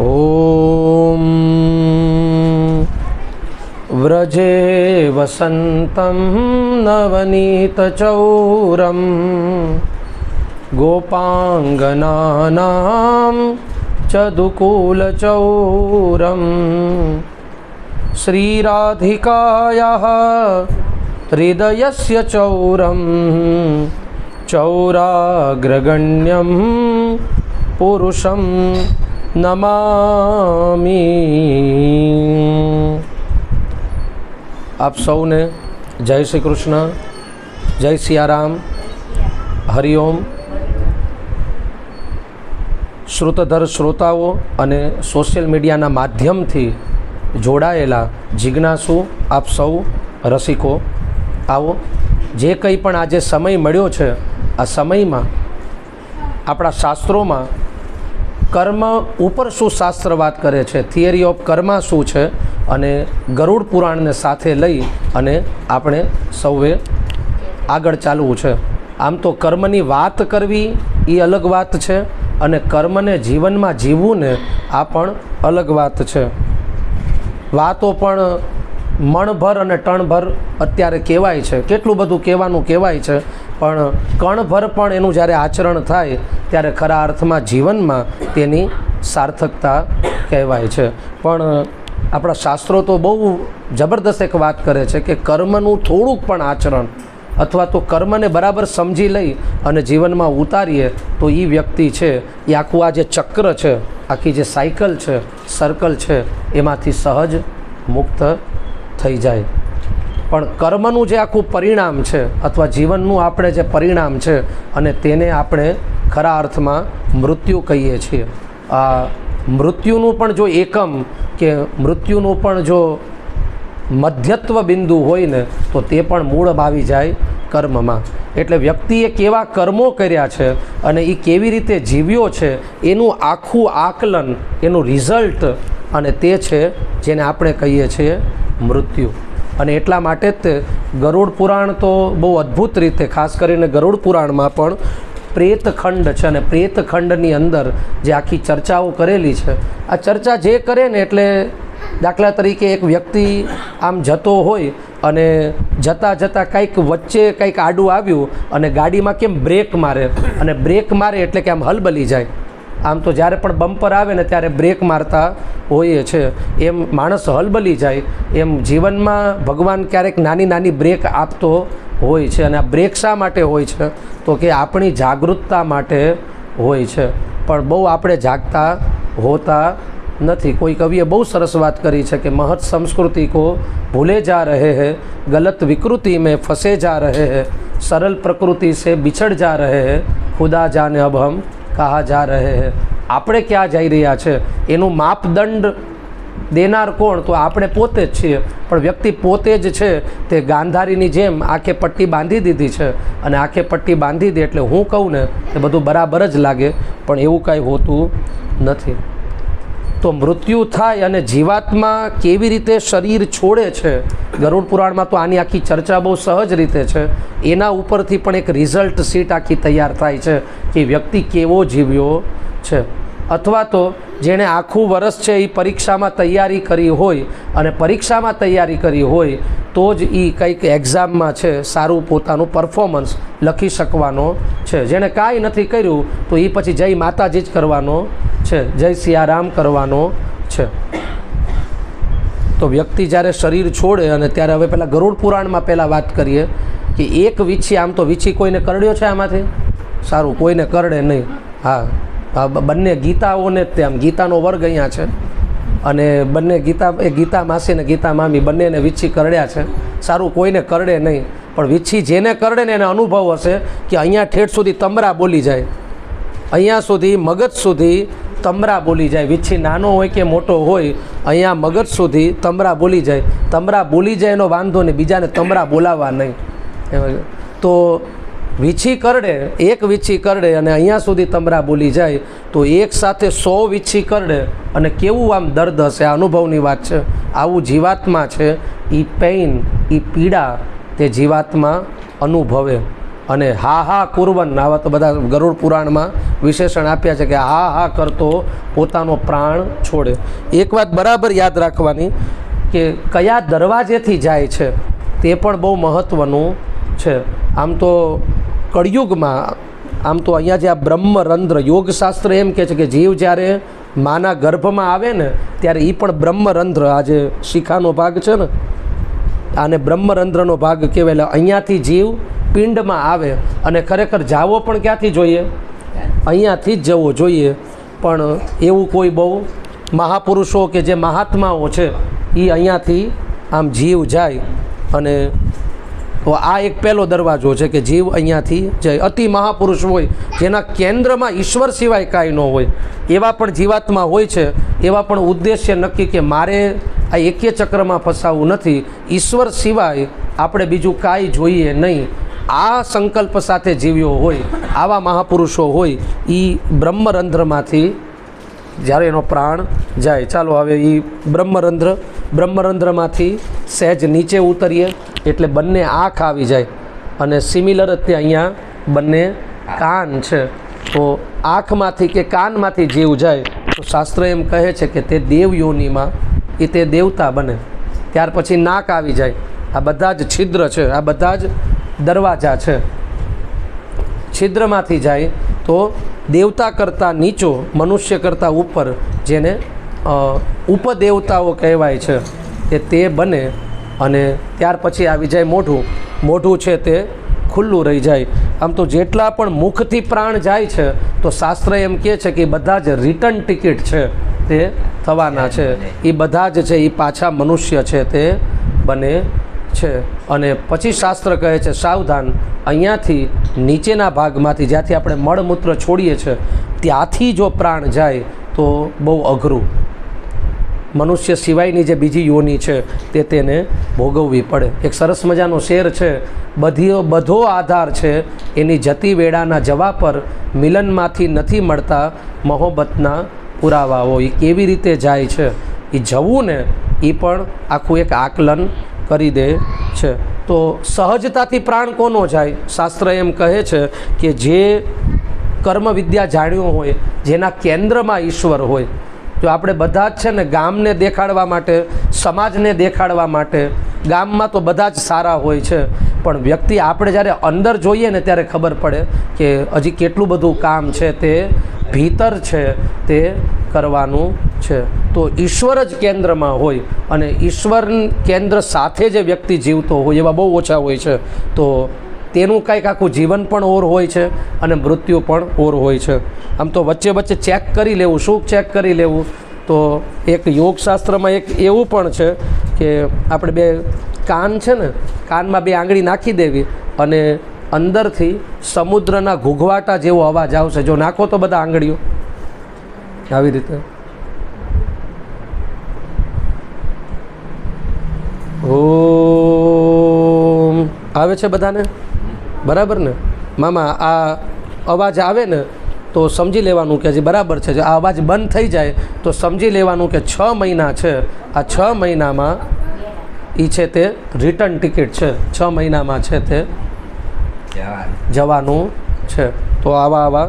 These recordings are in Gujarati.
ॐ व्रजे वसन्तं नवनीतचौरं गोपाङ्गनानां चदुकूलचौरं श्रीराधिकायाः हृदयस्य चौरं चौराग्रगण्यं पुरुषं नमामि। आप सौने जय श्री कृष्ण, जय सियाराम, हरिओम। श्रुतधर श्रोताओ अने सोशल मीडिया माध्यम थी जोड़ायेला जिज्ञासु आप सौ रसिको आओ। जे कई पण आज समय मळ्यो छे आ समय में आपणा शास्त्रों में कर्म ऊपर शू शास्त्र बात करे छे, थियरी ऑफ कर्मा शू छे, अने गरुड़ पुराण ने साथे लई अने आपणे सौवे आगळ चालवू छे। आम तो कर्मनी वात करवी ई अलग बात छे अने कर्मने जीवन में जीवવું ने आ पण अलग बात छे। वातो पण मणभर अने टणभर अत्यारे कहेवाय छे, केटલું બધું કહેવાનું કહેવાય છે, પણ કણભર પણ એનું જ્યારે આચરણ થાય ત્યારે ખરા અર્થમાં જીવનમાં તેની સાર્થકતા કહેવાય છે। પણ આપણા શાસ્ત્રો તો બહુ જબરદસ્ત એક વાત કરે છે કે કર્મનું થોડુંક પણ આચરણ અથવા તો કર્મને બરાબર સમજી લઈ અને જીવનમાં ઉતારીએ તો એ વ્યક્તિ છે એ આખું આ જે ચક્ર છે, આખી જે સાયકલ છે, સર્કલ છે, એમાંથી સહજ મુક્ત થઈ જાય। પણ કર્મનું જે આખું પરિણામ છે અથવા જીવનનું આપણે જે પરિણામ છે અને તેને આપણે ખરા અર્થમાં મૃત્યુ કહીએ છીએ। આ મૃત્યુનું પણ જો એકમ કે મૃત્યુનું પણ જો મધ્યત્વ બિંદુ હોય ને તો તે પણ મૂળ આવી જાય કર્મમાં। એટલે વ્યક્તિએ કેવા કર્મો કર્યા છે અને એ કેવી રીતે જીવ્યો છે એનું આખું આકલન, એનું રિઝલ્ટ, અને તે છે જેને આપણે કહીએ છીએ મૃત્યુ। અને એટલા માટે જ ગરુડ પુરાણ તો બહુ અદ્ભુત રીતે, ખાસ કરીને ગરુડ પુરાણમાં પણ પ્રેતખંડ છે અને પ્રેતખંડની અંદર જે આખી ચર્ચાઓ કરેલી છે, આ ચર્ચા જે કરે ને એટલે દાખલા તરીકે એક વ્યક્તિ આમ જતો હોય અને જતાં જતાં કંઈક વચ્ચે કંઈક આડું આવ્યું અને ગાડીમાં કેમ બ્રેક મારે, અને બ્રેક મારે એટલે કે આમ હલબલી જાય। આમ તો જ્યારે પણ બમ્પર આવે ને ત્યારે બ્રેક મારતા હોઈએ છે, એમ માણસ હલબલી જાય, એમ જીવનમાં ભગવાન ક્યારેક નાની નાની બ્રેક આપતો હોય છે। અને આ બ્રેક શા માટે હોય છે તો કે આપણી જાગૃતતા માટે હોય છે, પણ બહુ આપણે જાગતા હોતા નથી। કોઈ કવિએ બહુ સરસ વાત કરી છે કે महत संस्कृति को भूले जा रहे हैं, गलत विकृति में फंसे जा रहे हैं, सरल प्रकृति से बिछड़ जा रहे हैं, खुदा जाने अब हम कहाँ जा रहे हैं। આપણે ક્યાં જઈ રહ્યા છે એનું માપદંડ દેનાર કોણ તો આપણે પોતે જ છીએ। પણ વ્યક્તિ પોતે જ છે તે ગાંધારીની જેમ આંખે પટ્ટી બાંધી દીધી છે અને આંખે પટ્ટી બાંધી દે એટલે હું કહું ને એ બધું બરાબર જ લાગે, પણ એવું કાંઈ હોતું નથી। તો મૃત્યુ થાય અને જીવાત્મા કેવી રીતે શરીર છોડે છે, ગરુડ પુરાણમાં તો આની આખી ચર્ચા બહુ સહજ રીતે છે। એના ઉપરથી પણ એક રિઝલ્ટ શીટ આખી તૈયાર થાય છે કે વ્યક્તિ કેવો જીવ્યો છે। અથવા તો જેણે આખું વર્ષ છે એ પરીક્ષામાં તૈયારી કરી હોય અને પરીક્ષામાં તૈયારી કરી હોય તો જ એ કંઈક એક્ઝામમાં છે સારું પોતાનું પરફોર્મન્સ લખી શકવાનો છે। જેણે કાંઈ નથી કર્યું તો એ પછી જય માતાજી જ કરવાનો છે, જય સિયારામ કરવાનો છે। તો વ્યક્તિ જ્યારે શરીર છોડે અને ત્યારે હવે પહેલાં ગરુડ પુરાણમાં પહેલાં વાત કરીએ કે એક વીછી, આમ તો વીછી કોઈને કરડ્યો છે આમાંથી? સારું, કોઈને કરડે નહીં। હા, બંને ગીતાઓને જ આમ ગીતાનો વર્ગ અહીંયા છે અને બંને ગીતા, એ ગીતા માસી ને ગીતા મામી બંનેને વીછી કરડ્યા છે। સારું, કોઈને કરડે નહીં, પણ વીછી જેને કરડે ને એને અનુભવ હશે કે અહીંયા ઠેઠ સુધી તમરા બોલી જાય, અહીંયા સુધી મગજ સુધી તમરા બોલી જાય। વીછી નાનો હોય કે મોટો હોય, અહીંયા મગજ સુધી તમરા બોલી જાય। તમરા બોલી જાય એનો વાંધો નહીં, બીજાને તમરા બોલાવવા નહીં। તો વીછી કરડે, એક વીછી કરડે અને અહીંયા સુધી તમરા બોલી જાય તો એક સાથે 100 વીછી કરડે અને કેવું આમ દર્દ હશે, આ અનુભવની વાત છે। આવું જીવાત્મા છે, એ પેઇન, એ પીડા તે જીવાત્મા અનુભવે। અને હા હા કુર્વન, આવા તો બધા ગરુડ પુરાણમાં વિશેષણ આપ્યા છે કે હા હા કરતો પોતાનો પ્રાણ છોડે. એક વાત બરાબર યાદ રાખવાની કે કયા દરવાજેથી જાય છે તે પણ બહુ મહત્ત્વનું છે. આમ તો કળિયુગમાં આમ તો અહીંયા જે આ બ્રહ્મરંધ્ર યોગશાસ્ત્ર એમ કહે છે કે જીવ જ્યારે માના ગર્ભમાં આવે ને ત્યારે એ પણ બ્રહ્મરંધ્ર, આ જે શિખાનો ભાગ છે ને આને બ્રહ્મરંધ્રનો ભાગ કહેવાય. એટલે અહીંયાથી જીવ પિંડમાં આવે અને ખરેખર જાવો પણ ક્યાંથી જોઈએ? અહીંયાથી જ જવો જોઈએ. પણ એવું કોઈ બહુ મહાપુરુષો કે જે મહાત્માઓ છે એ અહીંયાથી આમ જીવ જાય. અને તો આ એક પહેલો દરવાજો છે કે જીવ અહીંયાથી જાય. અતિ મહાપુરુષ હોય જેના કેન્દ્રમાં ઈશ્વર સિવાય કાંઈ ન હોય એવા પણ જીવાત્મા હોય છે. એવા પણ ઉદ્દેશ્ય નક્કી કે મારે આ એકે ચક્રમાં ફસાવવું નથી, ઈશ્વર સિવાય આપણે બીજું કાંઈ જોઈએ નહીં, આ સંકલ્પ સાથે જીવ્યો હોય આવા મહાપુરુષો હોય એ બ્રહ્મરંધ્રમાંથી જ્યારે એનો પ્રાણ જાય. ચાલો હવે એ બ્રહ્મરંધ્રમાંથી સહેજ નીચે ઉતરીએ એટલે બંને આંખ આવી જાય. અને સિમિલર તે અહીંયા બંને કાન છે. તો આંખમાંથી કે કાનમાંથી જીવ જાય તો શાસ્ત્ર એમ કહે છે કે તે દેવ યોનિમાં એ તે દેવતા બને. ત્યાર પછી નાક આવી જાય. આ બધા જ છિદ્ર છે, આ બધા જ દરવાજા છે. છિદ્રમાંથી જાય તો દેવતા કરતાં નીચો, મનુષ્ય કરતાં ઉપર, જેને ઉપદેવતાઓ કહેવાય છે કે તે બને. અને ત્યાર પછી આવી જાય મોઢું. મોઢું છે તે ખુલ્લું રહી જાય. આમ તો જેટલા પણ મુખથી પ્રાણ જાય છે તો શાસ્ત્ર એમ કહે છે કે બધા જ રિટર્ન ટિકિટ છે તે થવાના છે. એ બધા જ છે એ પાછા મનુષ્ય છે તે બને છે. અને પછી શાસ્ત્ર કહે છે સાવધાન, અહીંયાથી નીચેના ભાગમાંથી જ્યાંથી આપણે મળમૂત્ર છોડીએ છીએ ત્યાંથી જો પ્રાણ જાય તો બહુ અઘરું. મનુષ્ય સિવાયની જે બીજી યોની છે તે તેને ભોગવવી પડે. એક સરસ મજાનો શેર છે, બધો આધાર છે એની જતી વેળાના જવા પર, મિલનમાંથી નથી મળતા મહોબતના પુરાવાઓ. એ કેવી રીતે જાય છે એ જવું ને એ પણ આખું એક આકલન કરી દે છે. તો સહજતાથી પ્રાણ કોનો જાય? શાસ્ત્ર એમ કહે છે કે જે કર્મ વિદ્યા જાણ્યો હોય, જેના કેન્દ્રમાં ઈશ્વર હોય. જો આપણે બધા જ છે ને ગામને દેખાડવા માટે, સમાજને દેખાડવા માટે, ગામમાં તો બધા જ સારા હોય છે, પણ વ્યક્તિ આપણે જ્યારે અંદર જોઈએ ને ત્યારે ખબર પડે કે હજી કેટલું બધું કામ છે તે ભીતર છે તે કરવાનું છે. તો ઈશ્વર જ કેન્દ્રમાં હોય અને ઈશ્વર કેન્દ્ર સાથે જે વ્યક્તિ જીવતો હોય એવા બહુ ઓછા હોય છે. તો તેનું કંઈક આખું જીવન પણ ઓર હોય છે અને મૃત્યુ પણ ઓર હોય છે. આમ તો વચ્ચે વચ્ચે ચેક કરી લેવું. શું ચેક કરી લેવું? તો એક યોગશાસ્ત્રમાં એક એવું પણ છે કે આપણે બે કાન છે ને, કાનમાં બે આંગળી નાખી દેવી અને અંદરથી સમુદ્રના ઘૂઘવાટા જેવો અવાજ આવશે. જો નાખો તો બધા આંગળીઓ આવી રીતે, ઓમ આવે છે બધાને? બરાબર ને મામા? આ અવાજ આવે ને તો સમજી લેવાનું કે હજી બરાબર છે. જો આ અવાજ બંધ થઈ જાય તો સમજી લેવાનું કે 6 મહિના છે. આ 6 મહિનામાં એ છે તે રિટર્ન ટિકિટ છે. 6 મહિનામાં છે તે જવાનું છે. તો આવા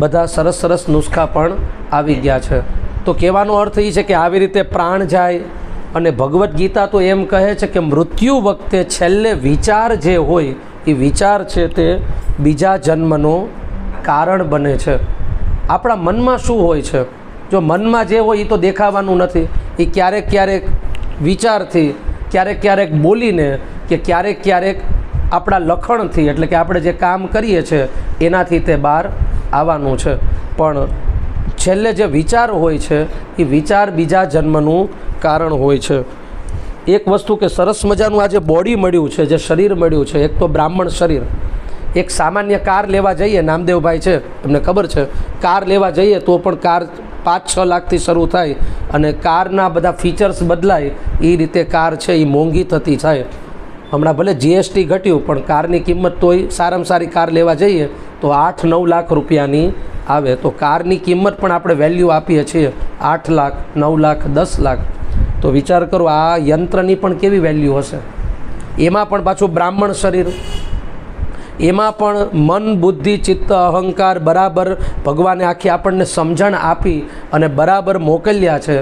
બધા સરસ સરસ નુસ્ખા પણ આવી ગયા છે. તો કહેવાનો અર્થ એ છે કે આવી રીતે પ્રાણ જાય. અને ભગવદ્ ગીતા તો એમ કહે છે કે મૃત્યુ વખતે છેલ્લે વિચાર જે હોય એ વિચાર છે તે બીજા જન્મનો કારણ બને છે. આપણા મનમાં શું હોય છે? જો મનમાં જે હોય એ તો દેખાવાનું નથી. એ ક્યારેક ક્યારેક વિચારથી, ક્યારેક ક્યારેક બોલીને, કે ક્યારેક ક્યારેક આપણા લખણથી, એટલે કે આપણે જે કામ કરીએ છીએ એનાથી તે બહાર આવવાનું છે. પણ છેલ્લે જે વિચાર હોય છે એ વિચાર બીજા જન્મનું કારણ હોય છે. એક વસ્તુ કે સરસ મજાનું આ જે બોડી મળ્યું છે, જે શરીર મળ્યું છે, એક તો બ્રાહ્મણ શરીર. એક સામાન્ય કાર લેવા જઈએ, નામદેવભાઈ છે તમને ખબર છે, કાર લેવા જઈએ તો પણ કાર 5-6 લાખથી શરૂ થાય અને કારના બધા ફીચર્સ બદલાય એ રીતે કાર છે એ મોંઘી થતી થાય. હમણાં ભલે જીએસટી ઘટ્યું પણ કારની કિંમત તોય સારામાં સારી કાર લેવા જઈએ તો 8-9 લાખ રૂપિયાની આવે. તો કારની કિંમત પણ આપણે વેલ્યુ આપીએ છીએ 8 લાખ, 9 લાખ, 10 લાખ. તો વિચાર કરો આ યંત્રની પણ કેવી વેલ્યુ હશે. એમાં પણ પાછું બ્રાહ્મણ શરીર. એમાં પણ મન બુદ્ધિ ચિત્ત અહંકાર બરાબર ભગવાને આખી આપણને સમજણ આપી અને બરાબર મોકલ્યા છે.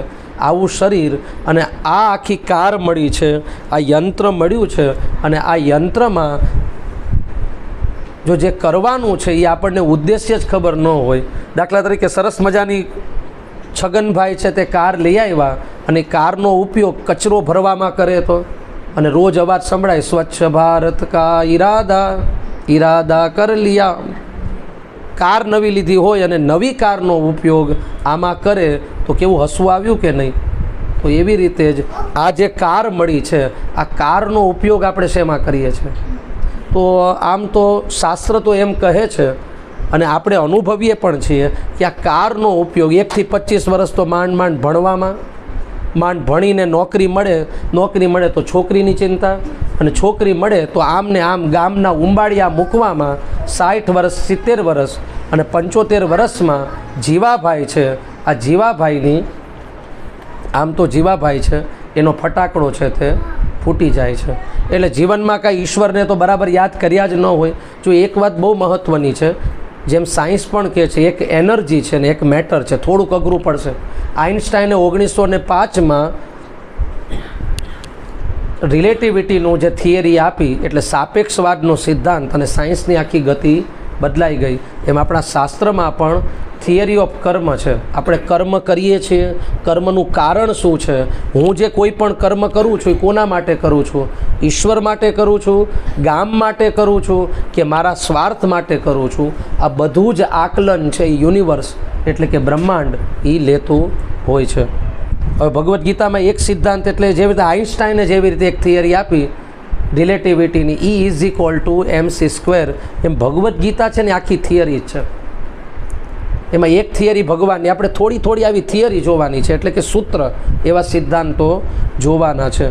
આવું શરીર અને આ આખી કાર મળી છે, આ યંત્ર મળ્યું છે, અને આ યંત્રમાં જો જે કરવાનું છે એ આપણને ઉદ્દેશ્ય જ ખબર ન હોય. દાખલા તરીકે સરસ મજાની છગનભાઈ છે તે કાર લઈ આવ્યા અને કારનો ઉપયોગ કચરો ભરવામાં કરે તો, અને રોજ અવાજ સંભળાય, સ્વચ્છ ભારત કા ઈરાદા કર લિયા. કાર નવી લીધી હોય અને નવી કારનો ઉપયોગ આમાં કરે તો કેવું હસવું આવ્યું કે નહીં? તો એવી રીતે જ આ જે કાર મળી છે, આ કારનો ઉપયોગ આપણે શેમાં કરીએ છીએ? તો આમ તો શાસ્ત્ર તો એમ કહે છે અને આપણે અનુભવીએ પણ છીએ કે આ કારનો ઉપયોગ 1 થી 25 વર્ષ તો માંડ ભણવામાં, માંડ ભણીને નોકરી મળે તો છોકરીની ચિંતા, અને છોકરી મળે તો આમ ને આમ ગામના ઉંબાડિયા મૂકવામાં 60 વર્ષ 70 વર્ષ અને 75 વર્ષમાં જીવાભાઈ છે, આ જીવાભાઈની આમ તો જીવાભાઈ છે એનો ફટાકડો છે તે ફૂટી જાય છે. એટલે જીવનમાં કાંઈ ઈશ્વરને તો બરાબર યાદ કર્યા જ ન હોય. જો એક વાત બહુ મહત્ત્વની છે, જેમ સાયન્સ પણ કહે છે, એક એનર્જી છે ને એક મેટર છે. થોડુંક અઘરું પડશે. આઇન્સ્ટાઈને 1905માં રિલેટિવિટીનું જે થિયરી આપી, એટલે સાપેક્ષવાદનો સિદ્ધાંત અને સાયન્સની આખી ગતિ બદલાઈ ગઈ. એમ આપણા શાસ્ત્રમાં પણ થિયરી ઓફ કર્મ છે. આપણે કર્મ કરીએ છીએ, કર્મનું કારણ શું છે? હું જે કોઈ પણ કર્મ કરું છું એ કોના માટે કરું છું? ઈશ્વર માટે કરું છું, ગામ માટે કરું છું, કે મારા સ્વાર્થ માટે કરું છું? આ બધું જ આકલન છે એ યુનિવર્સ એટલે કે બ્રહ્માંડ એ લેતું હોય છે. હવે ભગવદ્ ગીતામાં એક સિદ્ધાંત, એટલે જેવી રીતે આઇન્સ્ટાઈને જેવી રીતે એક થિયરી આપી રિલેટિવિટીની, E=mc², એમ ભગવદ્ ગીતા છે ને આખી થિયરી જ છે. એમાં એક થિયરી ભગવાનની, આપણે થોડી આવી થિયરી જોવાની છે, એટલે કે સૂત્ર, એવા સિદ્ધાંતો જોવાના છે.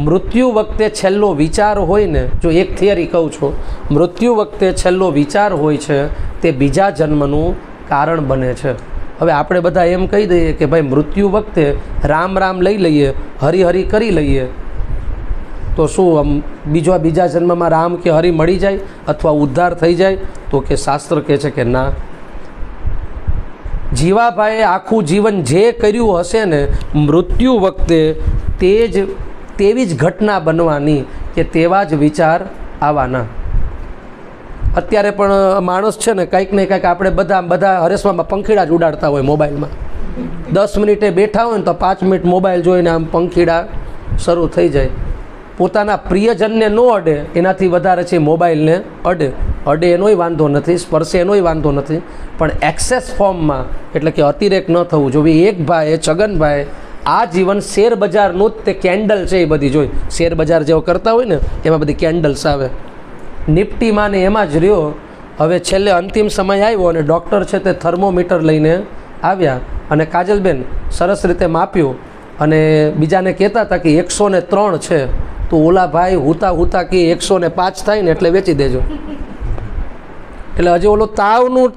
મૃત્યુ વખતે છેલ્લો વિચાર હોય ને, જો એક થિયરી કહું છું, મૃત્યુ વખતે છેલ્લો વિચાર હોય છે તે બીજા જન્મનું કારણ બને છે. હવે આપણે બધા એમ કહી દઈએ કે ભાઈ મૃત્યુ વખતે રામ રામ લઈ લઈએ, હરિ હરિ કરી લઈએ, તો શું આમ બીજા જન્મમાં રામ કે હરિ મળી જાય અથવા ઉદ્ધાર થઈ જાય? તો કે શાસ્ત્ર કહે છે કે ના. જીવાભાઈએ આખું જીવન જે કર્યું હશે ને, મૃત્યુ વખતે તેવી જ ઘટના બનવાની, કે તેવા જ વિચાર આવવાના. અત્યારે પણ માણસ છે ને કંઈક ને કંઈક, આપણે બધા હરેસમાં પંખીડા જ ઉડાડતા હોય મોબાઈલમાં. 10 મિનિટે બેઠા હોય ને તો 5 મિનિટ મોબાઈલ જોઈને આમ પંખીડા શરૂ થઈ જાય. પોતાના પ્રિયજનને ન અડે એનાથી વધારે છે મોબાઈલને અડે એનોય વાંધો નથી, સ્પર્શે એનોય વાંધો નથી, પણ એક્સેસ ફોર્મમાં, એટલે કે અતિરેક ન થવું જોઈએ. એક ભાઈ છગનભાઈ આ જીવન શેર બજારનું જ તે કેન્ડલ છે એ બધી જોઈ, શેર બજાર જેવો કરતા હોય ને એમાં બધી કેન્ડલ્સ આવે, નિફ્ટીમાં ને એમાં જ રહ્યો. હવે છેલ્લે અંતિમ સમય આવ્યો અને ડૉક્ટર છે તે થર્મોમીટર લઈને આવ્યા અને કાજલબેન સરસ રીતે માપ્યું અને બીજાને કહેતા હતા કે 103 છે, તો ઓલા ભાઈ હુતા કે 105 થાય ને એટલે વેચી દેજો. એટલે હજી ઓલો તાવનું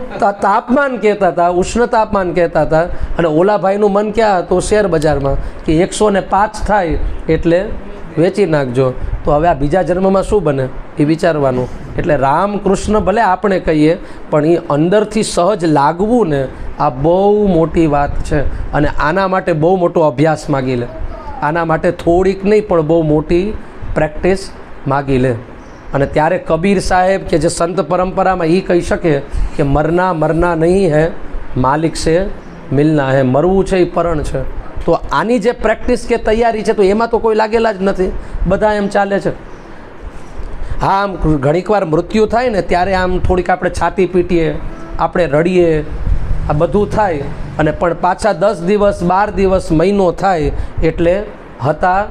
તાપમાન કહેતા હતા, ઉષ્ણ તાપમાન કહેતા હતા, અને ઓલા ભાઈનું મન ક્યાં હતું? શેર બજારમાં, કે 105 થાય એટલે વેચી નાખજો. તો હવે આ બીજા જન્મમાં શું બને એ વિચારવાનું. એટલે રામકૃષ્ણ ભલે આપણે કહીએ, પણ એ અંદરથી સહજ લાગવું ને, આ બહુ મોટી વાત છે. અને આના માટે બહુ મોટો અભ્યાસ માગી લે, આના માટે થોડીક નહીં પણ બહુ મોટી પ્રેક્ટિસ માગી લે. અને ત્યારે કબીર સાહેબ કે જે સંત પરંપરામાં એ કહી શકે કે મરના નહીં હે, માલિક સે મિલના હે. મરવું છે એ પરણ છે. તો આની જે પ્રેક્ટિસ કે તૈયારી છે, તો એમાં તો કોઈ લાગેલા જ નથી, બધા એમ ચાલે છે. હા, આમ ઘણીક વાર મૃત્યુ થાય ને ત્યારે આમ થોડીક આપણે છાતી પીટીએ, આપણે રડીએ, આ બધું થાય, અને પણ પાછા 10 દિવસ 12 દિવસ મહિનો થાય એટલે હતા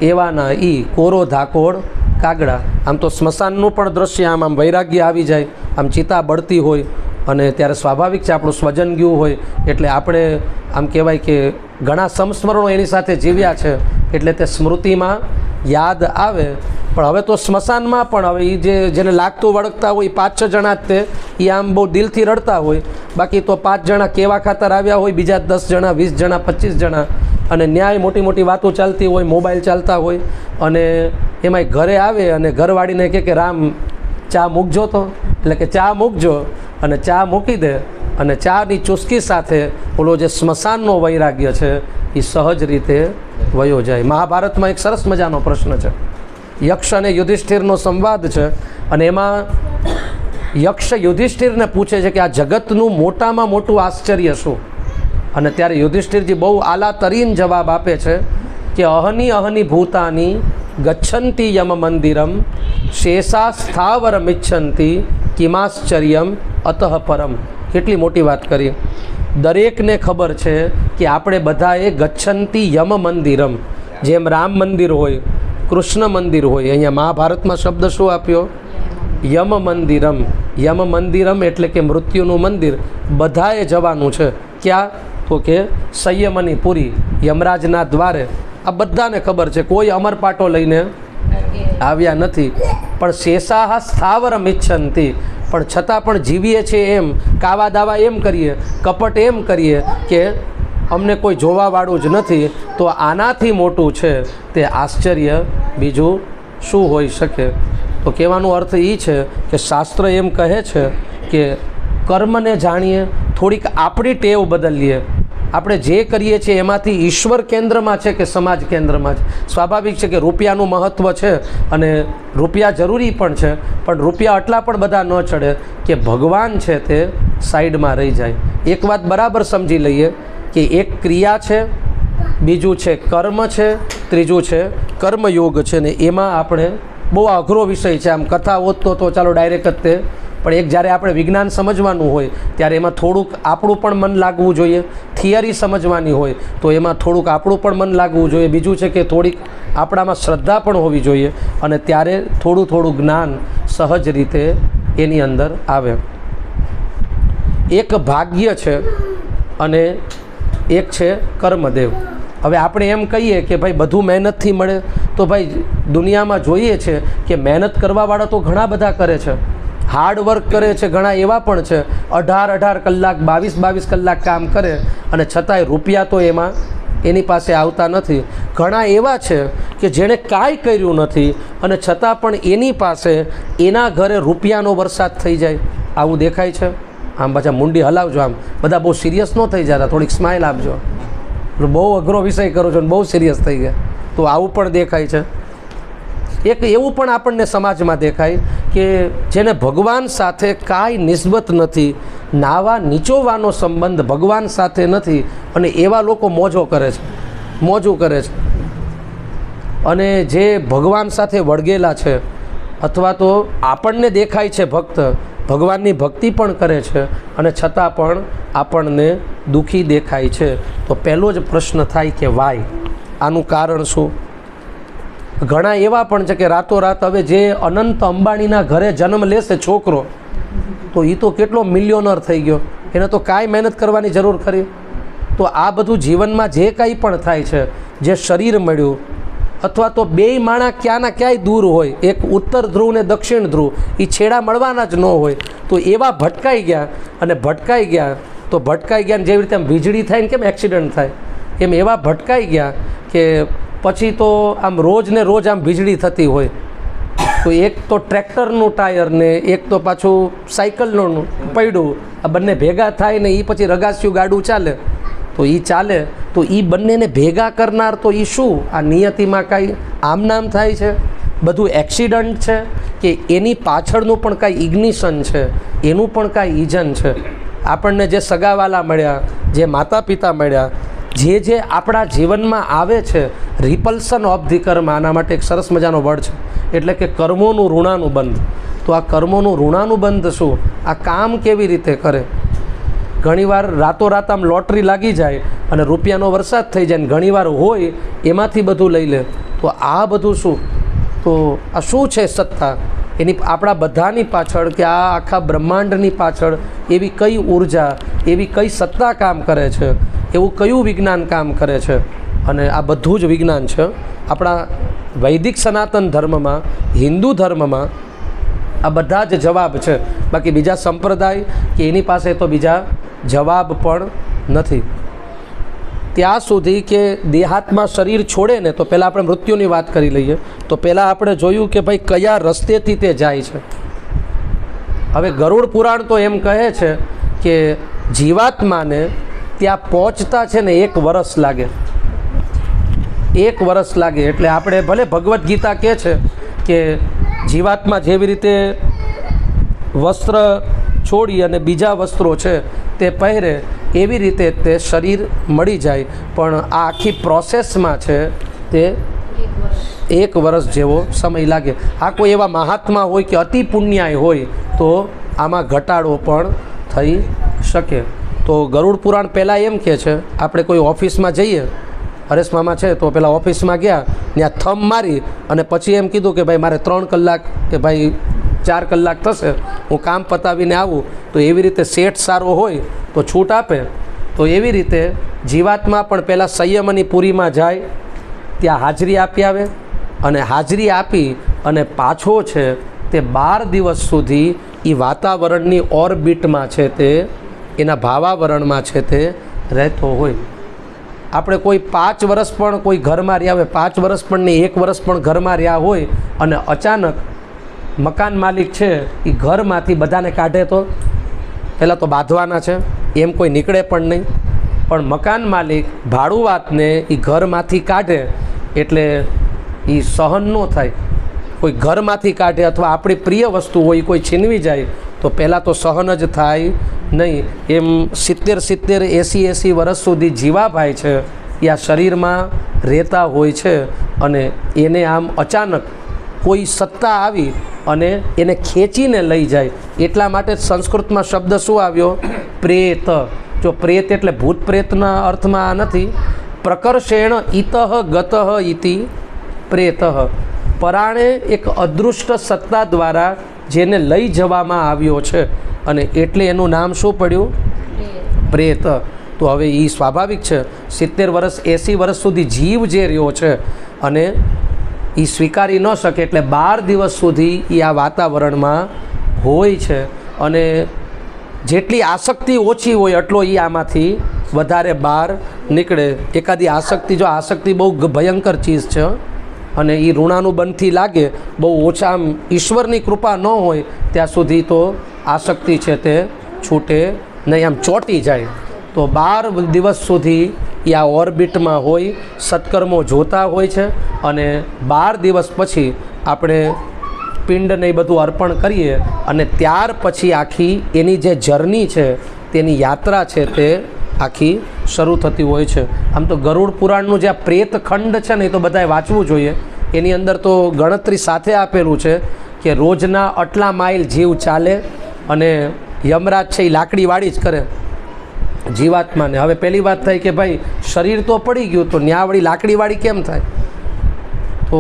એવાના કોરો ધાકોડ કાગડા. આમ તો સ્મશાનનું પણ દ્રશ્ય આમ વૈરાગ્ય આવી જાય, આમ ચિતા બળતી હોય, અને ત્યારે સ્વાભાવિક છે આપણું સ્વજન ગયું હોય એટલે આપણે આમ કહેવાય કે ઘણા સંસ્મરણો એની સાથે જીવ્યા છે એટલે તે સ્મૃતિમાં યાદ આવે. પણ હવે તો સ્મશાનમાં પણ હવે એ જેને લાગતું વળગતા હોય 5-6 જણા જ તે એ આમ બહુ દિલથી રડતા હોય, બાકી તો 5 જણા કેવા ખાતર આવ્યા હોય, બીજા 10 જણા 20 જણા 25 જણા, અને ન્યાય મોટી વાતો ચાલતી હોય, મોબાઈલ ચાલતા હોય, અને એમાંય ઘરે આવે અને ઘરવાળીને કહે કે રામ ચા મૂકજો તો, એટલે કે ચા મૂકજો અને ચા મૂકી દે અને ચાની ચુસ્કી સાથે ઓલો જે સ્મશાનનો વૈરાગ્ય છે એ સહજ રીતે વયો જાય. મહાભારતમાં એક સરસ મજાનો પ્રશ્ન છે. યક્ષ અને યુધિષ્ઠિરનો સંવાદ છે અને એમાં યક્ષ યુધિષ્ઠિરને પૂછે છે કે આ જગતનું મોટામાં મોટું આશ્ચર્ય શું? અને ત્યારે યુધિષ્ઠિરજી બહુ આલા તરીન જવાબ આપે છે કે અહની અહની ભૂતાની ગચ્છંતી યમ મંદિરમ શેષા સ્થાવરમિચ્છંતી કિમાશ્ચર્યમ અતઃ પરમ. કેટલી મોટી વાત કરી. દરેકને ખબર છે કે આપણે બધાએ ગચ્છંતી યમ મંદિરમ, જેમ રામ મંદિર હોય, કૃષ્ણ મંદિર હોય, અહીંયા મહાભારતમાં શબ્દ શું આપ્યો? યમ મંદિરમ. યમ મંદિરમ એટલે કે મૃત્યુનું મંદિર. બધાએ જવાનું છે. ક્યાં? તો કે સંયમની પુરી, યમરાજના દ્વારે. આ બધાને ખબર છે, કોઈ અમરપાટો લઈને આવ્યા નથી. પણ શેષાહ સ્થાવરમ ઇચ્છંતી, પણ છતાં પણ જીવીએ છીએ એમ, કાવા દાવા એમ કરીએ, કપટ એમ કરીએ કે અમને કોઈ જોવાવાળું જ નથી. તો આનાથી મોટું છે તે આશ્ચર્ય બીજું શું હોઈ શકે? તો કહેવાનો અર્થ એ છે કે શાસ્ત્ર એમ કહે છે કે કર્મને જાણીએ, થોડીક આપણી ટેવ બદલીએ. આપણે જે કરીએ છીએ એમાંથી ઈશ્વર કેન્દ્રમાં છે કે સમાજ કેન્દ્રમાં છે? સ્વાભાવિક છે કે રૂપિયાનું મહત્ત્વ છે અને રૂપિયા જરૂરી પણ છે, પણ રૂપિયા આટલા પણ બધા ન ચડે કે ભગવાન છે તે સાઈડમાં રહી જાય. એક વાત બરાબર સમજી લઈએ કે એક ક્રિયા છે, બીજું છે કર્મ છે, ત્રીજું છે કર્મયોગ છે. ને એમાં આપણે બહુ અઘરો વિષય છે. આમ કથા હોત તો ચાલો ડાયરેક્ટ જ તે, પણ એક જ્યારે આપણે વિજ્ઞાન સમજવાનું હોય ત્યારે એમાં થોડુંક આપણું પણ મન લાગવું જોઈએ. થિયરી સમજવાની હોય તો એમાં થોડુંક આપણું પણ મન લાગવું જોઈએ. બીજું છે કે થોડીક આપણામાં શ્રદ્ધા પણ હોવી જોઈએ અને ત્યારે થોડું જ્ઞાન સહજ રીતે એની અંદર આવે. એક ભાગ્ય છે અને એક છે કર્મદેવ. હવે આપણે એમ કહીએ કે ભાઈ બધું મહેનતથી મળે, તો ભાઈ દુનિયામાં જોઈએ છે કે મહેનત કરવાવાળા તો ઘણા બધા કરે છે, હાર્ડ વર્ક કરે છે, ઘણા એવા પણ છે 18 કલાક 22 કલાક કામ કરે અને છતાંય રૂપિયા તો એમાં એની પાસે આવતા નથી. ઘણા એવા છે કે જેણે કાંઈ કર્યું નથી અને છતાં પણ એની પાસે એના ઘરે રૂપિયાનો વરસાદ થઈ જાય. આવું દેખાય છે? આમ પાછા મુંડી હલાવજો, આમ બધા બહુ સિરિયસ ન થઈ જતા, થોડીક સ્માઇલ આપજો. બહુ અઘરો વિષય કરો છો ને બહુ સિરિયસ થઈ ગયા. તો આવું પણ દેખાય છે. એક એવું પણ આપણને સમાજમાં દેખાય કે જેને ભગવાન સાથે કાંઈ નિસ્બત નથી, નાવા નીચોવાનો સંબંધ ભગવાન સાથે નથી અને એવા લોકો મોજું કરે છે. અને જે ભગવાન સાથે વળગેલા છે અથવા તો આપણને દેખાય છે ભક્ત, ભગવાનની ભક્તિ પણ કરે છે અને છતાં પણ આપણને દુઃખી દેખાય છે. તો પહેલો જ પ્રશ્ન થાય કે વાય? આનું કારણ શું? ઘણા એવા પણ છે કે રાતોરાત હવે જે અનંત અંબાણીના ઘરે જન્મ લેશે છોકરો, તો એ તો કેટલો મિલિયોનર થઈ ગયો, એને તો કાંઈ મહેનત કરવાની જરૂર ખરી? તો આ બધું જીવનમાં જે કાંઈ પણ થાય છે, જે શરીર મળ્યું અથવા તો બેય માણા ક્યાંના ક્યાંય દૂર હોય, એક ઉત્તર ધ્રુવ ને દક્ષિણ ધ્રુવ, એ છેડા મળવાના જ ન હોય, તો એવા ભટકાઈ ગયા અને ભટકાઈ ગયા જેવી રીતે આમ વીજળી થાય ને કેમ એક્સિડન્ટ થાય, એમ એવા ભટકાઈ ગયા કે પછી તો આમ રોજ ને રોજ આમ વીજળી થતી હોય. તો એક તો ટ્રેક્ટરનું ટાયર ને એક તો પાછું સાયકલનું પૈડું, આ બંને ભેગા થાય ને એ પછી રગાસ્યું ગાડું ચાલે. તો એ ચાલે તો એ બંનેને ભેગા કરનાર તો એ શું? આ નિયતિમાં કાંઈ આમ નામ થાય છે? બધું એક્સિડન્ટ છે કે એની પાછળનું પણ કાંઈ ઇગ્નિશન છે, એનું પણ કાંઈ ઇજન છે? આપણને જે સગાવાલા મળ્યા, જે માતા પિતા મળ્યા, જે આપણા જીવનમાં આવે છે, રિપલ્સન ઓફ ધી કર્મ, આના માટે એક સરસ મજાનો વર્ડ છે, એટલે કે કર્મોનું ઋણાનુબંધ. તો આ કર્મોનું ઋણાનુબંધ શું? આ કામ કેવી રીતે કરે? ઘણીવાર રાતોરાત આમ લોટરી લાગી જાય અને રૂપિયાનો વરસાદ થઈ જાય, ને ઘણીવાર હોય એમાંથી બધું લઈ લે. તો આ બધું શું? તો આ શું છે સત્તા? એની આપણા બધાની પાછળ કે આ આખા બ્રહ્માંડની પાછળ એવી કઈ ઉર્જા, એવી કઈ સત્તા કામ કરે છે, એવું કયું વિજ્ઞાન કામ કરે છે? અને આ બધું જ વિજ્ઞાન છે. આપણા વૈદિક સનાતન ધર્મમાં, હિન્દુ ધર્મમાં આ બધા જ જવાબ છે. બાકી બીજા સંપ્રદાય કે એની પાસે તો બીજા જવાબ પણ નથી. ત્યાં સુધી કે દેહાત્મા શરીર છોડે ને, તો પહેલાં આપણે મૃત્યુની વાત કરી લઈએ. તો પહેલાં આપણે જોયું કે ભાઈ કયા રસ્તેથી તે જાય છે. હવે ગરુડ પુરાણ તો એમ કહે છે કે જીવાત્માને ત્યાં પહોંચતા છે ને 1 વર્ષ લાગે, 1 વર્ષ લાગે. એટલે આપણે ભલે ભગવદ્ ગીતા કહે છે કે જીવાત્મા જેવી રીતે વસ્ત્ર છોડી અને બીજા વસ્ત્રો છે તે પહેરે એવી રીતે તે શરીર મળી જાય, પણ આ આખી પ્રોસેસમાં છે તે 1 વર્ષ જેવો સમય લાગે. આ કોઈ એવા મહાત્મા હોય કે અતિ પુણ્યાય હોય તો આમાં ઘટાડો પણ થઈ શકે. તો ગરુડ પુરાણ પહેલાં એમ કહે છે, આપણે કોઈ ઓફિસમાં જઈએ, હરેશ મામા છે તો પેલા ઓફિસમાં ગયા, ત્યાં થંબ મારી અને પછી એમ કીધું કે ભાઈ મારે 3 કલાક કે ભાઈ 4 કલાક થશે, હું કામ પતાવીને આવું. તો એવી રીતે શેઠ સારો હોય તો છૂટ આપે. તો એવી રીતે જીવાત્મા પણ પહેલાં સંયમની પુરીમાં જાય, ત્યાં હાજરી આપી આવે, અને હાજરી આપી અને પાછો છે તે 12 દિવસ સુધી એ વાતાવરણની ઓર્બિટમાં છે તે એના ભાવાવરણમાં છે તે રહેતો હોય. આપણે કોઈ 5 વર્ષ પણ કોઈ ઘરમાં રહ્યા હોય, 5 વર્ષ પણ નહીં 1 વર્ષ પણ ઘરમાં રહ્યા હોય અને અચાનક મકાન માલિક છે એ ઘરમાંથી બધાને કાઢે તો પહેલાં તો બાંધવાના છે, એમ કોઈ નીકળે પણ નહીં. પણ મકાન માલિક ભાડુઆતને એ ઘરમાંથી કાઢે એટલે એ સહન ન થાય. કોઈ ઘરમાંથી કાઢે અથવા આપણી પ્રિય વસ્તુ હોય કોઈ છીનવી જાય તો પહેલાં તો સહન જ થાય નહીં. એમ 70 80 વર્ષ સુધી જીવાભાઈ છે એ આ શરીરમાં રહેતા હોય છે, અને એને આમ અચાનક કોઈ સત્તા આવી અને એને ખેંચીને લઈ જાય. એટલા માટે સંસ્કૃતમાં શબ્દ શું આવ્યો? પ્રેત. જો પ્રેત એટલે ભૂત પ્રેતના અર્થમાં નથી. પ્રકર્ષેણ ઇતઃ ગતઃ ઇતિ પ્રેત. પરાણે એક અદૃષ્ટ સત્તા દ્વારા જેને લઈ જવામાં આવ્યો છે, અને એટલે એનું નામ શું પડ્યું? પ્રેત. તો હવે એ સ્વાભાવિક છે, 70 વર્ષ 80 વર્ષ સુધી જીવ જે રહ્યો છે અને એ સ્વીકારી ન શકે એટલે 12 દિવસ સુધી એ આ વાતાવરણમાં હોય છે. અને જેટલી આસક્તિ ઓછી હોય એટલો એ આમાંથી વધારે બહાર નીકળે. એકાદી આસક્તિ, જો આસક્તિ બહુ ભયંકર ચીજ છે અને એ ઋણાનુબંધથી લાગે, બહુ ઓછા આમ ઈશ્વરની કૃપા ન હોય ત્યાં સુધી તો આસક્તિ છે તે છૂટે નહીં, આમ ચોંટી જાય. તો 12 દિવસ સુધી એ આ ઓર્બિટમાં હોય, સત્કર્મો જોતા હોય છે, અને 12 દિવસ પછી આપણે પિંડને એ બધું અર્પણ કરીએ અને ત્યાર પછી આખી એની જે જર્ની છે તેની યાત્રા છે તે આખી શરૂ થતી હોય છે. આમ તો ગરુડ પુરાણનું જે આ પ્રેત ખંડ છે ને એ તો બધાએ વાંચવું જોઈએ. એની અંદર તો ગણતરી સાથે આપેલું છે કે રોજના આટલા માઇલ જીવ ચાલે અને યમરાજ છે એ લાકડી વાળી જ કરે જીવાત્માને. હવે પહેલી વાત થઈ કે ભાઈ શરીર તો પડી ગયું તો ન્યાવળી લાકડી વાળી કેમ થાય? તો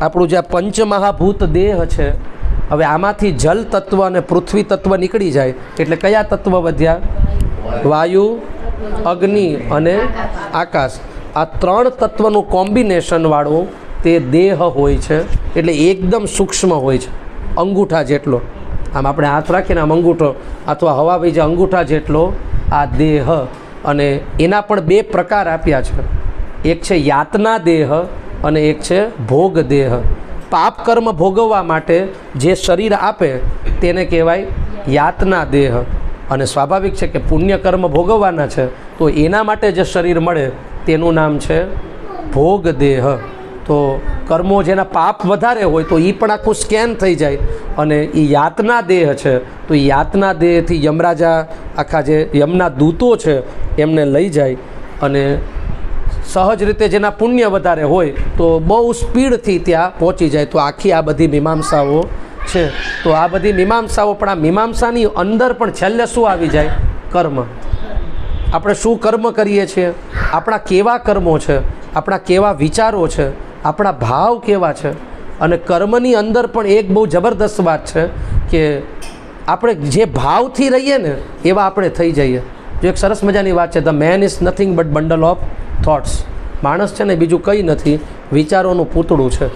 આપણું જે પંચમહાભૂત દેહ છે, હવે આમાંથી જલ તત્વ અને પૃથ્વી તત્વ નીકળી જાય એટલે કયા તત્વ વધ્યા? વાયુ, અગ્નિ અને આકાશ. આ 3 તત્વનું કોમ્બિનેશનવાળું તે દેહ હોય છે. એટલે એકદમ સૂક્ષ્મ હોય છે, અંગૂઠા જેટલો. આમ આપણે હાથ રાખીને આમ અંગૂઠો અથવા હવા વહી જાય અંગૂઠા જેટલો આ દેહ. અને એના પણ 2 પ્રકાર આપ્યા છે. એક છે યાતના દેહ અને એક છે ભોગ દેહ. પાપ કર્મ ભોગવવા માટે જે શરીર આપે તેને કહેવાય યાતના દેહ, અને સ્વાભાવિક છે કે પુણ્ય કર્મ ભોગવવાના છે તો એના માટે જે શરીર મળે તેનું નામ છે ભોગ દેહ. તો કર્મો જેના પાપ વધારે હોય તો એ પણ આખું સ્કેન થઈ જાય, અને એ યાતના દેહ છે તો એ યાતના દેહથી યમરાજા આખા જે યમના દૂતો છે એમને લઈ જાય. અને સહજ રીતે જેના પુણ્ય વધારે હોય તો બહુ સ્પીડથી ત્યાં પહોંચી જાય. તો આખી આ બધી મીમાંસાઓ છે. તો આ બધી મીમાંસાઓ, પણ આ મીમાંસાની અંદર પણ છેલ્લે શું આવી જાય? કર્મ. આપણે શું કર્મ કરીએ છીએ, આપણા કેવા કર્મો છે, આપણા કેવા વિચારો છે, આપણા ભાવ કેવા છે. અને કર્મની અંદર પણ એક બહુ જબરદસ્ત વાત છે કે આપણે જે ભાવથી રહીએ ને એવા આપણે થઈ જઈએ. જો એક સરસ મજાની વાત છે, the main is nothing but bundle of thoughts. માણસ છે ને બીજું કંઈ નથી, વિચારોનું પૂતળું છે.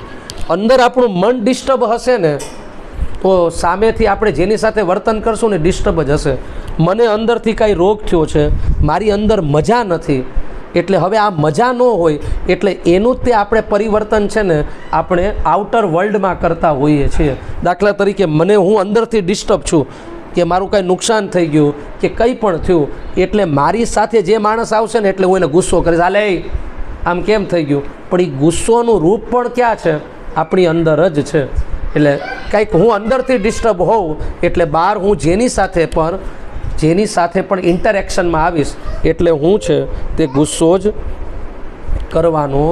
અંદર આપણું મન ડિસ્ટર્બ હશે ને તો સામેથી આપણે જેની સાથે વર્તન કરશું ને ડિસ્ટર્બ જ હશે. મને અંદરથી કાંઈ રોગ થયો છે, મારી અંદર મજા નથી, એટલે હવે આ મજા ન હોય એટલે એનું તે આપણે પરિવર્તન છે ને આપણે આઉટર વર્લ્ડમાં કરતા હોઈએ છીએ. દાખલા તરીકે મને હું અંદરથી ડિસ્ટર્બ છું કે મારું કાંઈ નુકસાન થઈ ગયું કે કંઈ પણ થયું, એટલે મારી સાથે જે માણસ આવશે ને એટલે હું એને ગુસ્સો કરીશ, હાલે આમ કેમ થઈ ગયું. પણ એ ગુસ્સોનું રૂપ પણ ક્યાં છે? આપણી અંદર જ છે. એટલે કંઈક હું અંદરથી ડિસ્ટર્બ હોઉં એટલે બહાર હું જેની સાથે પણ ઇન્ટરેક્શનમાં આવીશ એટલે હું છે તે ગુસ્સો જ કરવાનો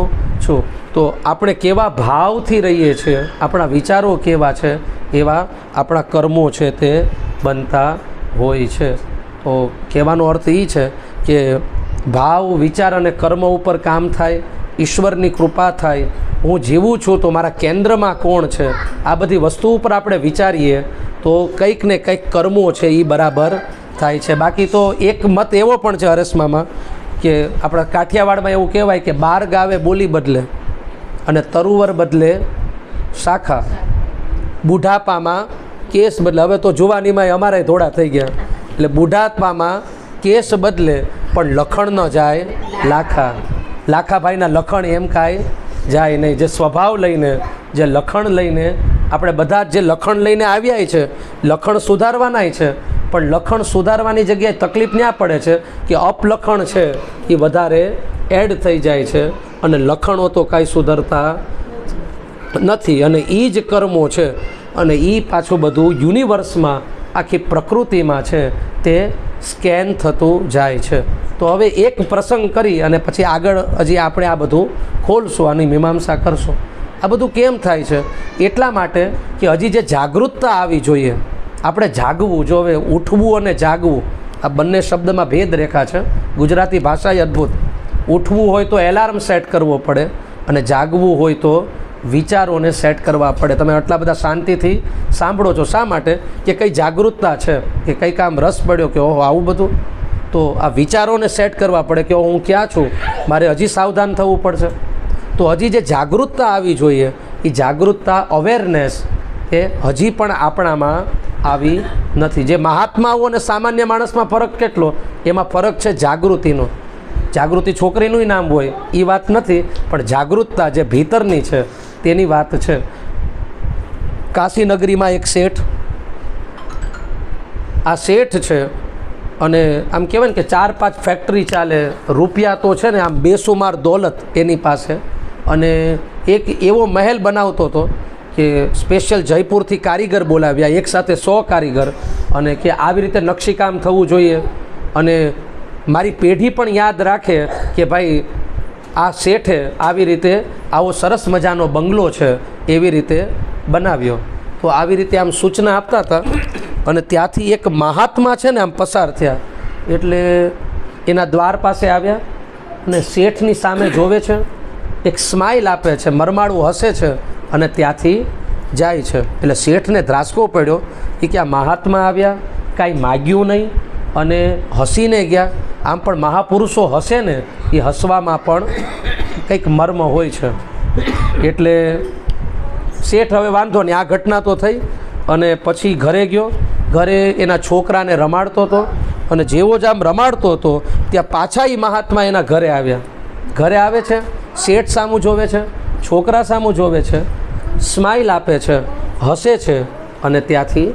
છું. તો આપણે કેવા ભાવથી રહીએ છીએ, આપણા વિચારો કેવા છે એવા આપણા કર્મો છે તે બનતા હોય છે. તો કહેવાનો અર્થ એ છે કે ભાવ, વિચાર અને કર્મ ઉપર કામ થાય, ઈશ્વરની કૃપા થાય, હું જીવું છું તો મારા કેન્દ્રમાં કોણ છે, આ બધી વસ્તુ ઉપર આપણે વિચારીએ તો કંઈક ને કંઈક કર્મો છે એ બરાબર થાય છે. બાકી તો એક મત એવો પણ છે હરેશમામાં કે આપણા કાઠિયાવાડમાં એવું કહેવાય કે 12 ગાવે બોલી બદલે અને તરુવર બદલે શાખા, બુઢાપામાં કેસ બદલે. હવે તો જુવાનીમાં અમારે ધોળા થઈ ગયા, એટલે બુઢાપામાં કેસ બદલે પણ લખણ ન જાય લાખા. લાખાભાઈના લખણ એમ કાંઈ જાય નહીં. જે સ્વભાવ લઈને, જે લખણ લઈને, આપણે બધા જે લખણ લઈને આવ્યા છે, લખણ સુધારવાના છે, પણ લખણ સુધારવાની જગ્યાએ તકલીફ ન્યા પડે છે કે અપલખણ છે એ વધારે એડ થઈ જાય છે અને લખણો તો કાંઈ સુધરતા નથી. અને એ જ કર્મો છે અને એ પાછું બધું યુનિવર્સમાં, આખી પ્રકૃતિમાં છે તે સ્કેન થતું જાય છે. તો હવે એક પ્રસંગ કરી અને પછી આગળ હજી આપણે આ બધું ખોલશું, આની મીમાંસા કરશું. આ બધું કેમ થાય છે? એટલા માટે કે હજી જે જાગૃતતા આવી જોઈએ, આપણે જાગવું. જો હવે ઉઠવું અને જાગવું આ બંને શબ્દમાં ભેદ રેખા છે. ગુજરાતી ભાષા એ અદ્ભુત. ઉઠવું હોય તો એલાર્મ સેટ કરવો પડે અને જાગવું હોય તો વિચારોને સેટ કરવા પડે. તમે આટલા બધા શાંતિથી સાંભળો છો શા માટે? કે કંઈ જાગૃતતા છે, કે કંઈક આમ રસ પડ્યો કે ઓહો આવું બધું. તો આ વિચારોને સેટ કરવા પડે કે હું ક્યાં છું, મારે હજી સાવધાન થવું પડશે. તો હજી જે જાગૃતતા આવી જોઈએ એ જાગૃતતા, અવેરનેસ એ હજી પણ આપણામાં આવી નથી. જે મહાત્માઓ અને સામાન્ય માણસમાં ફરક કેટલો? એમાં ફરક છે જાગૃતિનો. જાગૃતિ છોકરીનું નામ હોય એ વાત નથી, પણ જાગૃતતા જે ભીતરની છે તેની વાત છે. કાશીનગરીમાં એક શેઠ, આ શેઠ છે અને આમ કહેવાય ને કે 4-5 ફેક્ટરી ચાલે, રૂપિયા તો છે ને આમ બેસુમાર દોલત એની પાસે. અને એક એવો મહેલ બનાવતો હતો કે સ્પેશિયલ જયપુરથી કારીગર બોલાવ્યા, એકસાથે 100 કારીગર, અને કે આવી રીતે નકશીકામ થવું જોઈએ અને મારી પેઢી પણ યાદ રાખે કે ભાઈ આ શેઠે આવી રીતે આવો સરસ મજાનો બંગલો છે એવી રીતે બનાવ્યો. તો આવી રીતે આમ સૂચના આપતા હતા અને ત્યાંથી એક મહાત્મા છે ને આમ પસાર થયા, એટલે એના દ્વાર પાસે આવ્યા અને શેઠની સામે જોવે છે, એક સ્માઇલ આપે છે, મરમાળું હસે છે અને ત્યાંથી જાય છે. એટલે શેઠને ધ્રાસકો પડ્યો એ કે આ મહાત્મા આવ્યા, કાંઈ માગ્યું નહીં અને હસીને ગયા. આમ પણ મહાપુરુષો હસે ને એ હસવામાં પણ કંઈક મર્મ હોય છે. એટલે શેઠ હવે વાંધો નહીં, આ ઘટના તો થઈ અને પછી ઘરે ગયો. ઘરે એના છોકરાને રમાડતો હતો અને જેવો જ આમ રમાડતો હતો ત્યાં પાછા એ મહાત્મા એના ઘરે આવ્યા. ઘરે આવે છે, શેઠ સામું જોવે છે, છોકરા સામું જોવે છે, સ્માઇલ આપે છે, હસે છે અને ત્યાંથી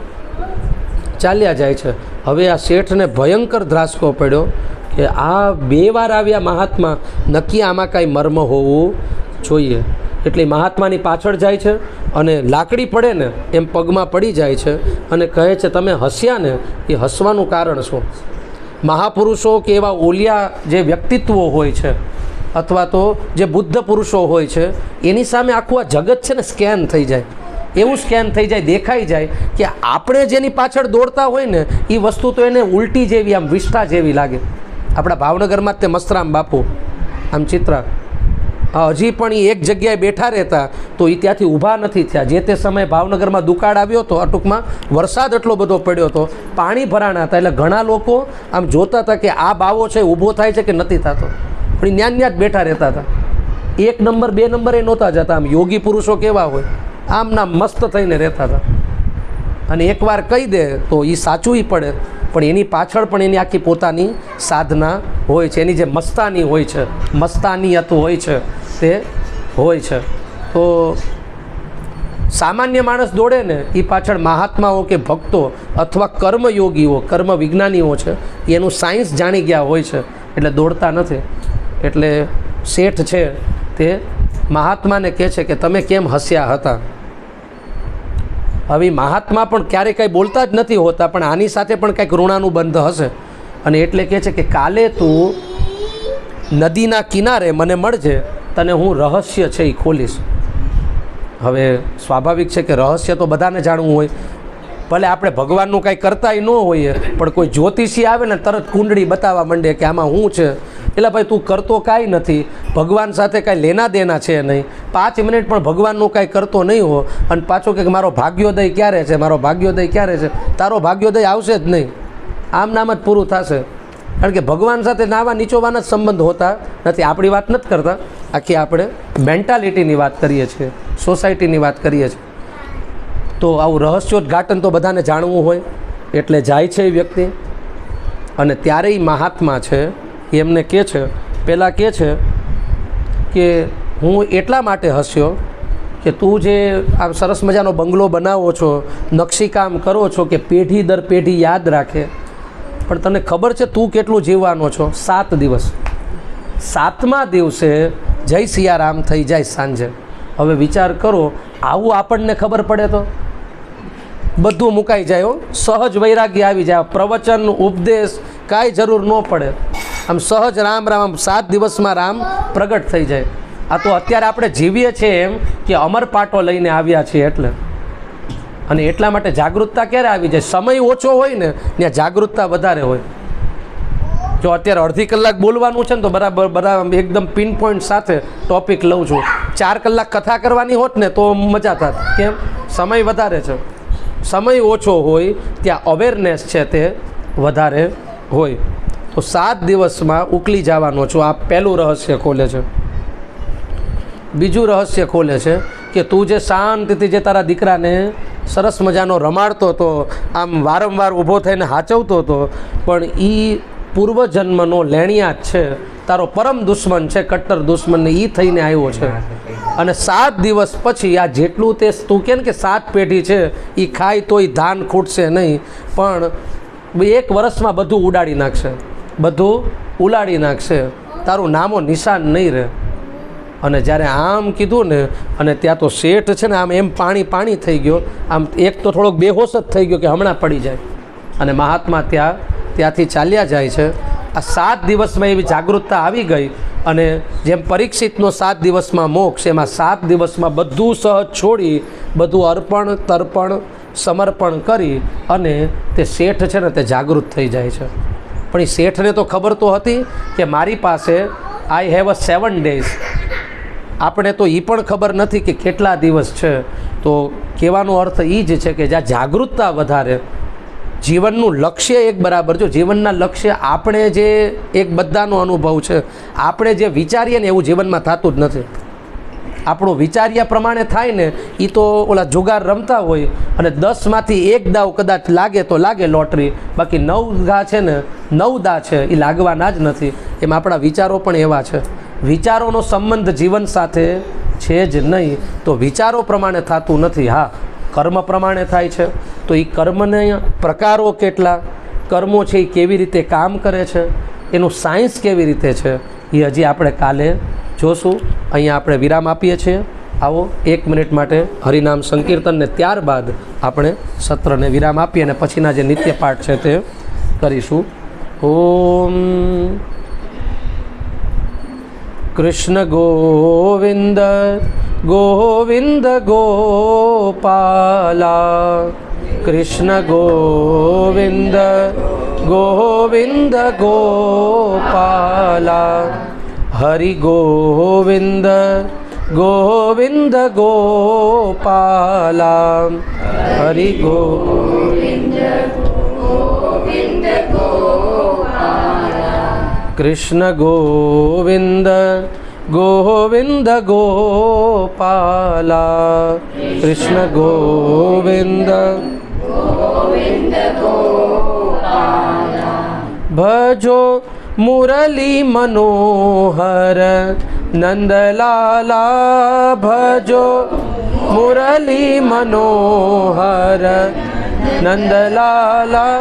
ચાલ્યા જાય છે. હવે આ શેઠને ભયંકર ધ્રાસકો પડ્યો કે આ 2 વાર આવ્યા મહાત્મા, નક્કી આમાં કાંઈ મર્મ હોવું જોઈએ. એટલે મહાત્માની પાછળ જાય છે અને લાકડી પડે ને એમ પગમાં પડી જાય છે અને કહે છે તમે હસ્યા ને એ હસવાનું કારણ શું? મહાપુરુષો કે એવા ઓલિયા જે વ્યક્તિત્વો હોય છે અથવા તો જે બુદ્ધ પુરુષો હોય છે એની સામે આખું આ જગત છે ને સ્કેન થઈ જાય, એવું સ્કેન થઈ જાય, દેખાઈ જાય કે આપણે જેની પાછળ દોડતા હોય ને એ વસ્તુ તો એને ઉલટી જેવી, આમ વિષ્ઠા જેવી લાગે. આપણા ભાવનગરમાં જ તે મસ્તરામ બાપુ આમ ચિત્રા, હજી પણ એ એક જગ્યાએ બેઠા રહેતા તો એ ત્યાંથી ઊભા નથી થયા. જે તે સમયે ભાવનગરમાં દુકાળ આવ્યો હતો, ટૂંકમાં વરસાદ એટલો બધો પડ્યો હતો, પાણી ભરાણા હતા, એટલે ઘણા લોકો આમ જોતા હતા કે આ બાવો છે ઊભો થાય છે કે નથી થતો, પણ ન્યા જ બેઠા રહેતા હતા. 1 નંબર 2 નંબરે નહોતા જતા. આમ યોગી પુરુષો કેવા હોય, આમ ના મસ્ત થઈને રહેતા હતા. અને એકવાર કહી દે તો એ સાચું પડે, પણ એની પાછળ પણ એની આખી પોતાની સાધના હોય છે, એની જે મસ્તાની હોય છે, મસ્તાનીયત હોય છે તે હોય છે. તો સામાન્ય માણસ દોડે ને એ પાછળ મહાત્માઓ કે ભક્તો અથવા કર્મયોગીઓ, કર્મ વિજ્ઞાનીઓ છે, એનું સાયન્સ જાણી ગયા હોય છે એટલે દોડતા નથી. એટલે શેઠ છે તે મહાત્માને કહે છે કે તમે કેમ હસ્યા હતા. હવે મહાત્મા પણ ક્યારેય કંઈ બોલતા જ નથી હોતા, પણ આની સાથે પણ કંઈક ઋણાનું બંધ હશે અને એટલે કહે છે કે કાલે તું નદીના કિનારે મને મળજે, તને હું રહસ્ય છે એ ખોલીશ. હવે સ્વાભાવિક છે કે રહસ્ય તો બધાને જાણવું હોય. ભલે આપણે ભગવાનનું કાંઈ કરતાય ન હોઈએ, પણ કોઈ જ્યોતિષી આવે ને તરત કુંડળી બતાવવા માંડે કે આમાં શું છે. એટલે ભાઈ તું કરતો કાંઈ નથી, ભગવાન સાથે કાંઈ લેના દેના છે નહીં, 5 મિનિટ પણ ભગવાનનું કાંઈ કરતો નહીં હો અને પાછો કે મારો ભાગ્યોદય ક્યારે છે, મારો ભાગ્યોદય ક્યારે છે. તારો ભાગ્યોદય આવશે જ નહીં, આમ નામ જ પૂરું થશે. કારણ કે ભગવાન સાથે નાવા નીચોવાના જ સંબંધ હોતા નથી. આપણી વાત નથી કરતા, આખી આપણે મેન્ટાલિટીની વાત કરીએ છીએ, સોસાયટીની વાત કરીએ છીએ. તો આવું રહસ્યોદ્ઘાટન તો બધાને જાણવું હોય એટલે જાય છે એ વ્યક્તિ. અને ત્યારે એ મહાત્મા છે એમને કહે છે, પહેલાં કહે છે કે હું એટલા માટે હસ્યો કે તું જે આમ સરસ મજાનો બંગલો બનાવો છો, નકશીકામ કરો છો કે પેઢી દર પેઢી યાદ રાખે, પણ તને ખબર છે તું કેટલું જીવવાનો છો? 7 દિવસ. 7મા દિવસે જય સિયારામ થઈ જાય સાંજે. હવે વિચાર કરો, આવું આપણને ખબર પડે તો બધું મુકાઈ જાય. સહજ વૈરાગ્ય આવી જાય, પ્રવચન ઉપદેશ કાંઈ જરૂર ન પડે. આમ સહજ રામ રામ, આમ 7 દિવસમાં રામ પ્રગટ થઈ જાય. આ તો અત્યારે આપણે જીવીએ છીએ એમ કે અમર પાટો લઈને આવ્યા છીએ એટલે. અને એટલા માટે જાગૃતતા ક્યારે આવી જાય? સમય ઓછો હોય ને ત્યાં જાગૃતતા વધારે હોય. જો અત્યારે અડધી કલાક બોલવાનું છે ને તો બરાબર એકદમ પિન પોઈન્ટ સાથે ટોપિક લઉં છું. 4 કલાક કથા કરવાની હોત ને તો મજા થાત. કેમ? સમય વધારે છે. સમય ઓછો હોય ત્યાં અવેરનેસ છે તે વધારે હોય. તો 7 દિવસમાં ઉકલી જવાનો છો. આ પહેલું રહસ્ય ખોલે છે. બીજું રહસ્ય ખોલે છે કે તું જે શાંતિથી જે તારા દીકરાને સરસ મજાનો રમાડતો હતો, આમ વારંવાર ઊભો થઈને હાચવતો હતો, પણ એ પૂર્વજન્મનો લેણિયા જ છે, તારો પરમ દુશ્મન છે, કટ્ટર દુશ્મનને એ થઈને આવ્યો છે. અને 7 દિવસ પછી આ જેટલું તે તું કે ને કે 7 પેઢી છે એ ખાય તોય ધાન ખૂટશે નહીં, પણ 1 વર્ષમાં બધું ઉડાડી નાખશે, બધું ઉલાડી નાખશે, તારું નામો નિશાન નહીં રહે. અને જ્યારે આમ કીધું ને, અને ત્યાં તો શેઠ છે ને આમ એમ પાણી થઈ ગયો, આમ એક તો થોડોક બેહોશ જ થઈ ગયો કે હમણાં પડી જાય. અને મહાત્મા ત્યાંથી ચાલ્યા જાય છે. આ 7 દિવસમાં એવી જાગૃતતા આવી ગઈ. અને જેમ પરીક્ષિતનો 7 દિવસમાં મોક્ષ, એમાં 7 દિવસમાં બધું સહજ છોડી, બધું અર્પણ તર્પણ સમર્પણ કરી અને તે શેઠ છે ને તે જાગૃત થઈ જાય છે. પણ એ શેઠને તો ખબર તો હતી કે મારી પાસે આઈ હેવ અ 7 days. આપણે તો એ પણ ખબર નથી કે કેટલા દિવસ છે. તો કહેવાનો અર્થ એ જ છે કે જ્યાં જાગૃતતા વધારે, જીવનનું લક્ષ્ય એક બરાબર. જો જીવનના લક્ષ્ય આપણે જે એક બધાનો અનુભવ છે, આપણે જે વિચારીએ ને એવું જીવનમાં થતું જ નથી. આપણું વિચાર્યા પ્રમાણે થાય ને એ તો ઓલા જુગાર રમતા હોય અને 10માંથી 1 દાવ કદાચ લાગે તો લાગે લોટરી, બાકી 9 ઘા છે ને 9 દા છે એ લાગવાના જ નથી. એમ આપણા વિચારો પણ એવા છે. વિચારોનો સંબંધ જીવન સાથે છે જ નહીં, તો વિચારો પ્રમાણે થતું નથી. હા, કર્મ પ્રમાણે થાય છે. તો એ કર્મને પ્રકારો કેટલા, કર્મો છે એ કેવી રીતે કામ કરે છે, એનું સાયન્સ કેવી રીતે છે, એ હજી આપણે કાલે જોશું. અહીંયા આપણે વિરામ આપીએ છીએ. આવો 1 મિનિટ માટે હરિનામ સંકીર્તનને ત્યારબાદ આપણે સત્રને વિરામ આપીએ અને પછીના જે નિત્ય પાઠ છે તે કરીશું. ઓમ કૃષ્ણ ગોવિંદ ગોવિંદ ગોપાલા, કૃષ્ણ ગોવિંદ ગોવિંદ ગોપાલા, હરિ ગોવિંદ ગોવિંદ ગોપાલા, હરિ ગોવિંદ ગોવિંદ ગોપાલા, કૃષ્ણ ગોવિંદ ગોવિંદ ગોપાલા, કૃષ્ણ ગોવિંદ ગોવિંદ ગોપાલા, ભજો મુરલી મનોહર નંદલાલા ભજો મુરલી મનોહર નંદલાલા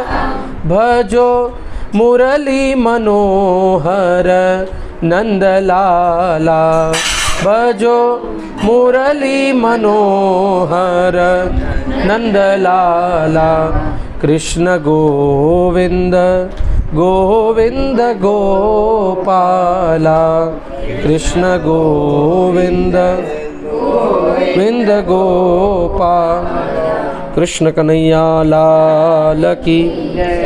ભજો મુરલી મનોહર નંદલાલા ભજો મુરલી મનોહર નંદલાલા કૃષ્ણ ગોવિંદ ગોવિંદ ગોપાલા કૃષ્ણ ગોવિંદ ગોવિંદ ગોપાલ કૃષ્ણ કનૈયા લાલ કી